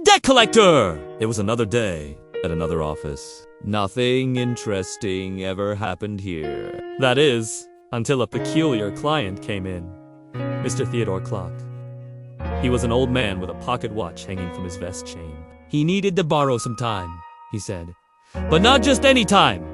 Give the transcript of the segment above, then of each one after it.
debt collector! It was another day at another office. Nothing interesting ever happened here. That is, until a peculiar client came in. Mr. Theodore Clock. He was an old man with a pocket watch hanging from his vest chain. He needed to borrow some time, he said. But not just any time.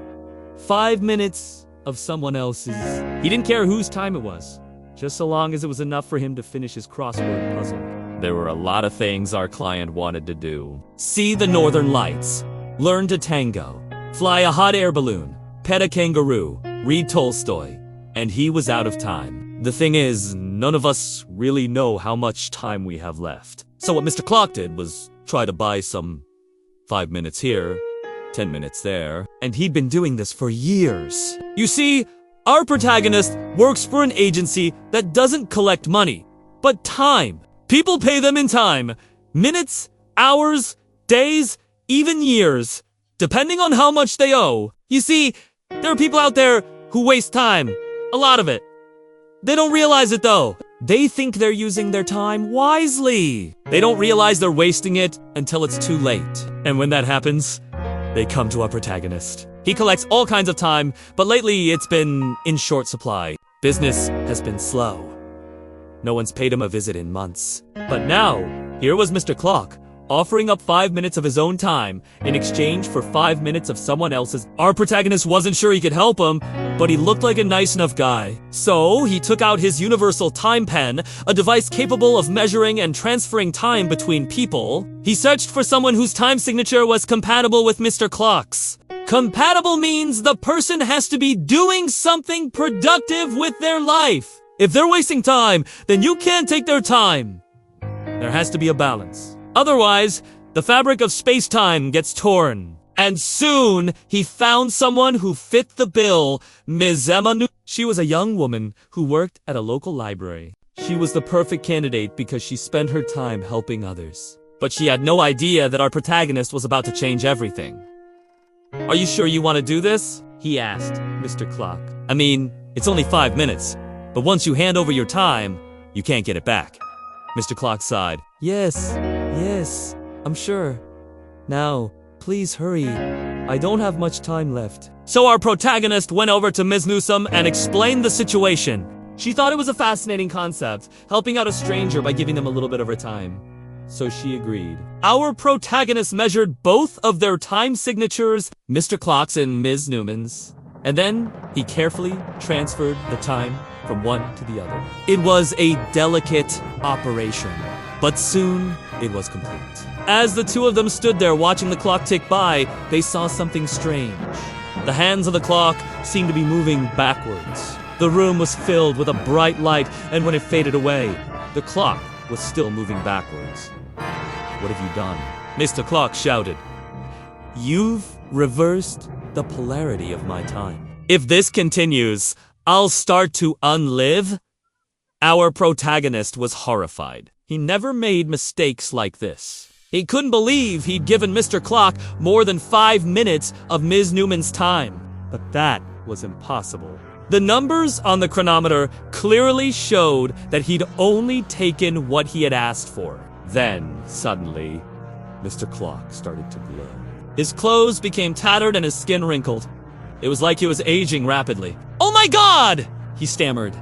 5 minutes of someone else's. He didn't care whose time it was, just so long as it was enough for him to finish his crossword puzzle. There were a lot of things our client wanted to do. See the northern lights, learn to tango, fly a hot air balloon, pet a kangaroo, read Tolstoy, and he was out of time. The thing is, none of us really know how much time we have left. So what Mr. Clock did was try to buy some 5 minutes here, 10 minutes there, and he'd been doing this for years. You see, our protagonist works for an agency that doesn't collect money, but time. People pay them in time. Minutes, hours, days, even years, depending on how much they owe. You see, there are people out there who waste time. A lot of it. They don't realize it though. They think they're using their time wisely. They don't realize they're wasting it until it's too late. And when that happens, they come to our protagonist. He collects all kinds of time, but lately it's been in short supply. Business has been slow. No one's paid him a visit in months. But now, here was Mr. Clock, offering up 5 minutes of his own time in exchange for 5 minutes of someone else's. Our protagonist wasn't sure he could help him, but he looked like a nice enough guy. So he took out his universal time pen, a device capable of measuring and transferring time between people. He searched for someone whose time signature was compatible with Mr. Clock's. Compatible means the person has to be doing something productive with their life. If they're wasting time, then you can't take their time. There has to be a balance. Otherwise, the fabric of space-time gets torn. And soon, he found someone who fit the bill, Ms. Emma New. She was a young woman who worked at a local library. She was the perfect candidate because she spent her time helping others. But she had no idea that our protagonist was about to change everything. Are you sure you want to do this? He asked Mr. Clock. I mean, it's only 5 minutes, but once you hand over your time, you can't get it back. Mr. Clock sighed. Yes, I'm sure. Now, please hurry. I don't have much time left. So our protagonist went over to Ms. Newsom and explained the situation. She thought it was a fascinating concept, helping out a stranger by giving them a little bit of her time. So she agreed. Our protagonist measured both of their time signatures, Mr. Clock's and Ms. Newman's, and then he carefully transferred the time from one to the other. It was a delicate operation, but soon it was complete. As the two of them stood there watching the clock tick by, they saw something strange. The hands of the clock seemed to be moving backwards. The room was filled with a bright light, and when it faded away, the clock was still moving backwards. What have you done? Mr. Clock shouted. You've reversed the polarity of my time. If this continues, I'll start to unlive. Our protagonist was horrified. He never made mistakes like this. He couldn't believe he'd given Mr. Clock more than 5 minutes of Ms. Newman's time. But that was impossible. The numbers on the chronometer clearly showed that he'd only taken what he had asked for. Then, suddenly, Mr. Clock started to glow. His clothes became tattered and his skin wrinkled. It was like he was aging rapidly. Oh my God! He stammered.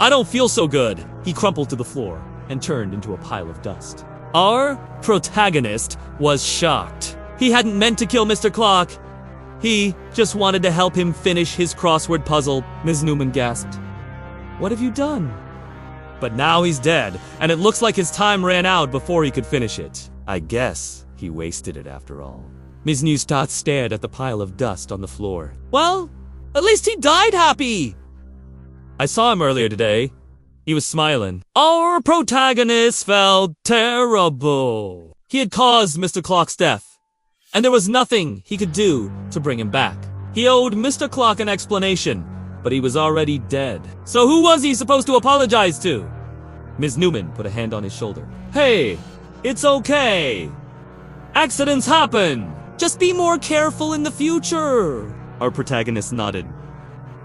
I don't feel so good. He crumpled to the floor and turned into a pile of dust. Our protagonist was shocked. He hadn't meant to kill Mr. Clock. He just wanted to help him finish his crossword puzzle. Ms. Newman gasped. What have you done? But now he's dead, and it looks like his time ran out before he could finish it. I guess he wasted it after all. Ms. Neustadt stared at the pile of dust on the floor. Well, at least he died happy. I saw him earlier today. He was smiling. Our protagonist felt terrible. He had caused Mr. Clock's death, and there was nothing he could do to bring him back. He owed Mr. Clock an explanation, but he was already dead. So who was he supposed to apologize to? Ms. Newman put a hand on his shoulder. Hey, it's okay. Accidents happen. Just be more careful in the future. Our protagonist nodded.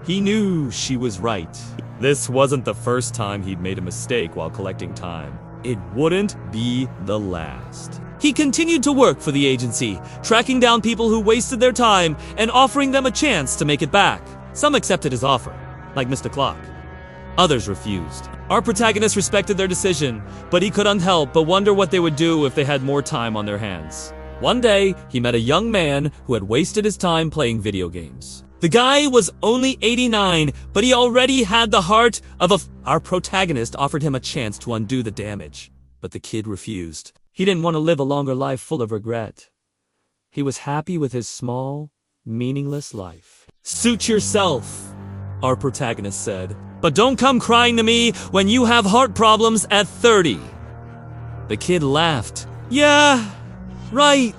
He knew she was right. This wasn't the first time he'd made a mistake while collecting time. it wouldn't be the last. He continued to work for the agency, tracking down people who wasted their time and offering them a chance to make it back. Some accepted his offer, like Mr. Clock. Others refused. Our protagonist respected their decision, but he couldn't help but wonder what they would do if they had more time on their hands. One day, he met a young man who had wasted his time playing video games. The guy was only 89, but he already had the heart of a... Our protagonist offered him a chance to undo the damage, but the kid refused. He didn't want to live a longer life full of regret. He was happy with his small, meaningless life. Suit yourself, our protagonist said, but don't come crying to me when you have heart problems at 30. The kid laughed. Yeah, right.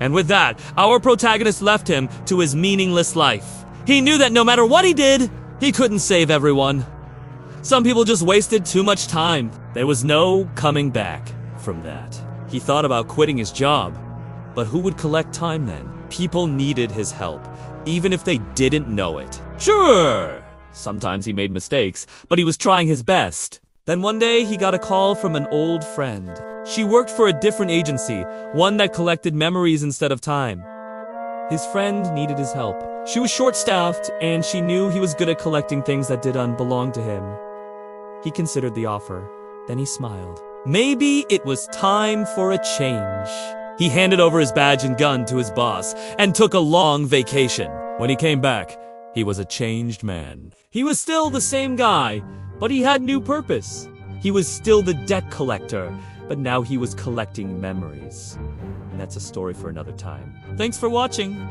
And with that, our protagonist left him to his meaningless life. He knew that no matter what he did, he couldn't save everyone. Some people just wasted too much time. There was no coming back from that. He thought about quitting his job, but who would collect time then? People needed his help, even if they didn't know it. Sure, sometimes he made mistakes, but he was trying his best. Then one day, he got a call from an old friend. She worked for a different agency, one that collected memories instead of time. His friend needed his help. She was short-staffed, and she knew he was good at collecting things that didn't belong to him. He considered the offer. Then he smiled. Maybe it was time for a change. He handed over his badge and gun to his boss and took a long vacation. When he came back, he was a changed man. He was still the same guy, but he had new purpose. He was still the debt collector, but now he was collecting memories. And that's a story for another time. Thanks for watching.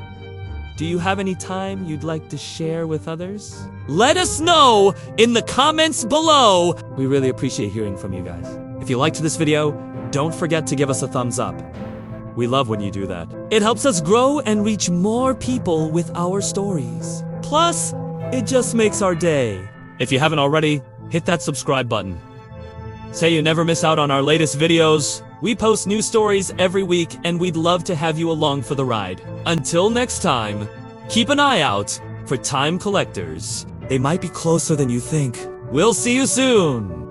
Do you have any time you'd like to share with others? Let us know in the comments below. We really appreciate hearing from you guys. If you liked this video, don't forget to give us a thumbs up. We love when you do that. It helps us grow and reach more people with our stories. Plus, it just makes our day. If you haven't already, hit that subscribe button. Say you never miss out on our latest videos. We post new stories every week, and we'd love to have you along for the ride. Until next time, keep an eye out for time collectors. They might be closer than you think. We'll see you soon.